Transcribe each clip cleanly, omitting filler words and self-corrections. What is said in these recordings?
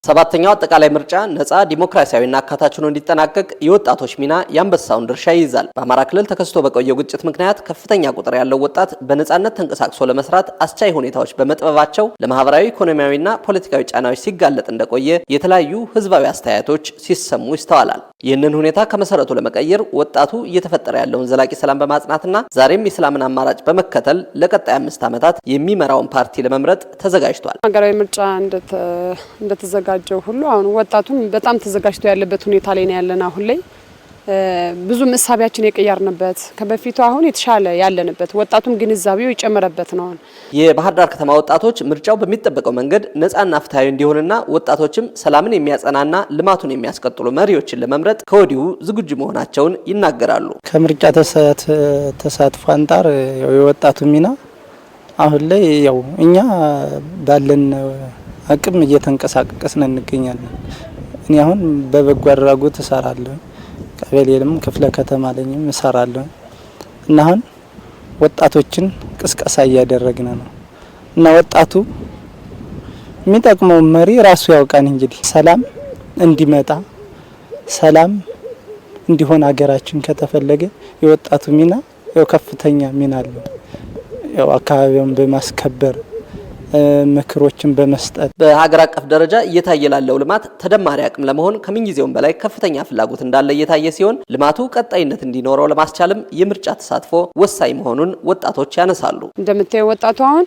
ሰባተኛው አጠቃላይ ምርጫ ነፃ ዲሞክራሲያዊና አካታች ሆኖ እንዲጠናቀቅ የወጣቶች ሚና ያንበሳውን ድርሻ ይይዛል። በአማራ ክልል ተከስቶ በቆየው ግጭት ምክንያት ከፍተኛ ቁጥር ያለው ወጣት በነፃነት ተንቀሳቅሶ ለመስራት አስቻይ ሁኔታዎች በመጥበባቸው ለማህበራዊ ኢኮኖሚያዊና ፖለቲካዊ ጫናዎች ሲጋለጥ እንደቆየ የተለያዩ ህዝባዊ አስተያየቶች ሲሰሙ ይስተዋላል። ይህንን ሁኔታ ከመሰረቱ ለመቀየር ወጣቱ እየተፈጠረ ያለውን ዘላቂ ሰላም በማጽናትና ዛሬም የሰላምን አማራጭ በመከተል ለቀጣይ 5 ዓመታት የሚመራውን ፓርቲ ለመምረጥ ተዘጋጅቷል። ሀገራዊ ምርጫ እንደተዘጋጀው ሁሉ አሁን ወጣቱም በጣም ተዘጋጅቶ ያለበት ሁኔታ ላይ ነው ያለና አሁን ላይ ብዙ መሳቢያችን የቀየርንበት ከበፊቱ አሁን የተሻለ ያለንበት ወጣቱም ግንዛቤው ይጨመረበት ነው። የባህር ዳር ከተማ ወጣቶች ምርጫው በሚጠበቀው መንገድ ነፃና ፍትሃዊ እንዲሆንና ወጣቶችም ሰላምን የሚያጸናና ልማቱን የሚያስቀጥሉ መሪዎችን ለመምረጥ ከወዲሁ ዝግጁ መሆናቸውን ይናገራሉ። ከምርጫ ተሳትፎ አንጻር የወጣቱ ሚና አሁን ላይ ያው እኛ ባለን አቅም እየተንቀሳቀስን እንገኛለን። እኔ አሁን በበጎ አድራጎት እሰራለሁ። ቀበሌልም ክፍለ ከተማ ላይም እሰራለሁ እና አሁን ወጣቶችን ቅስቀሳ እያደረግን ነው እና ወጣቱ የሚጠቅመው መሪ ራሱ ያውቃል። እንግዲህ ሰላም እንዲመጣ ሰላም እንዲሆን ሀገራችን ከተፈለገ የወጣቱ ሚና ያው ከፍተኛ ሚና አለው። ያው አካባቢውን በማስከበር ምክሮችን በመስጠት በሀገር አቀፍ ደረጃ እየታየ ላለው ልማት ተደማሪ አቅም ለመሆን ከምንጊዜውም በላይ ከፍተኛ ፍላጎት እንዳለ እየታየ ሲሆን ልማቱ ቀጣይነት እንዲኖረው ለማስቻልም የምርጫ ተሳትፎ ወሳኝ መሆኑን ወጣቶች ያነሳሉ። እንደምታየው ወጣቱ አሁን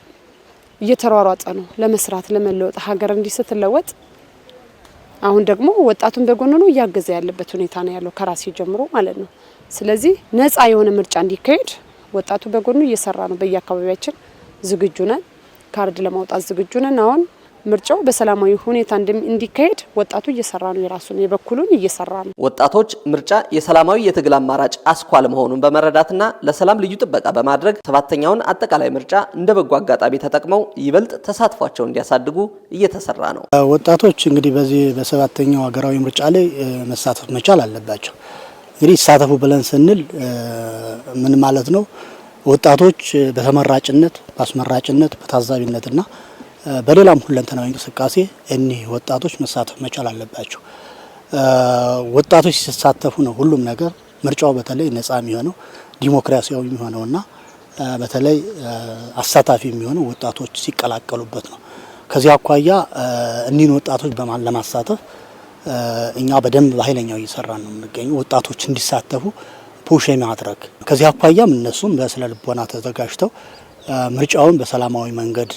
እየተሯሯጠ ነው ለመስራት ለመለወጥ ሀገር እንዲስትለወጥ አሁን ደግሞ ወጣቱን በጎን ነው እያገዘ ያለበት ሁኔታ ነው ያለው ከራሴ ጀምሮ ማለት ነው። ስለዚህ ነፃ የሆነ ምርጫ እንዲካሄድ ወጣቱ በጎኑ እየሰራ ነው። በየአካባቢያችን ዝግጁ ነን። ካርድ ለማውጣት ዝግጁ ነን። አሁን ምርጫው በሰላማዊ ሁኔታ እንዲካሄድ ወጣቱ እየሰራ ነው። የራሱን የበኩሉን እየሰራ ነው። ወጣቶች ምርጫ የሰላማዊ የትግል አማራጭ አስኳል መሆኑን በመረዳትና ለሰላም ልዩ ጥበቃ በማድረግ ሰባተኛውን አጠቃላይ ምርጫ እንደ በጎ አጋጣሚ ተጠቅመው ይበልጥ ተሳትፏቸውን እንዲያሳድጉ እየተሰራ ነው። ወጣቶች እንግዲህ በዚህ በሰባተኛው ሀገራዊ ምርጫ ላይ መሳተፍ መቻል አለባቸው። እንግዲህ ተሳተፉ ብለን ስንል ምን ማለት ነው? ወጣቶች በተመራጭነት በአስመራጭነት በታዛቢነትና በሌላም ሁለንተናዊ እንቅስቃሴ እኒህ ወጣቶች መሳተፍ መቻል አለባቸው። ወጣቶች ሲሳተፉ ነው ሁሉም ነገር ምርጫው በተለይ ነፃ የሚሆነው ዲሞክራሲያዊ የሚሆነውና በተለይ አሳታፊ የሚሆነው ወጣቶች ሲቀላቀሉበት ነው። ከዚህ አኳያ እኒህን ወጣቶች ለማሳተፍ እኛ በደንብ በኃይለኛው እየሰራን ነው የምንገኘው። ወጣቶች እንዲሳተፉ ፑሽ የማድረግ ከዚህ አኳያም እነሱም በስነ ልቦና ተዘጋጅተው ምርጫውን በሰላማዊ መንገድ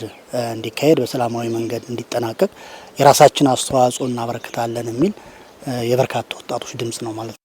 እንዲካሄድ በሰላማዊ መንገድ እንዲጠናቀቅ የራሳችን አስተዋጽኦ እናበረክታለን የሚል የበርካታ ወጣቶች ድምጽ ነው ማለት ነው።